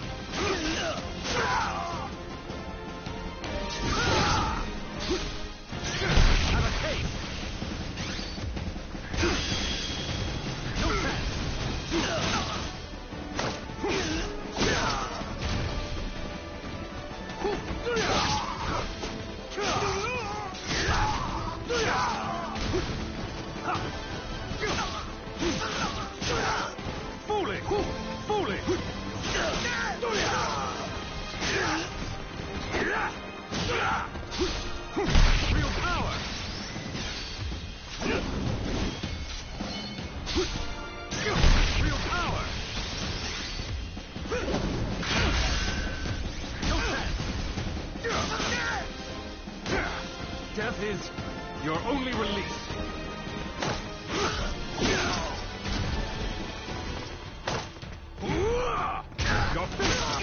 dare! Have a taste! No chance! Foolish! Foolish! Real power! Real power! No chance! Death is your only release. Your fist!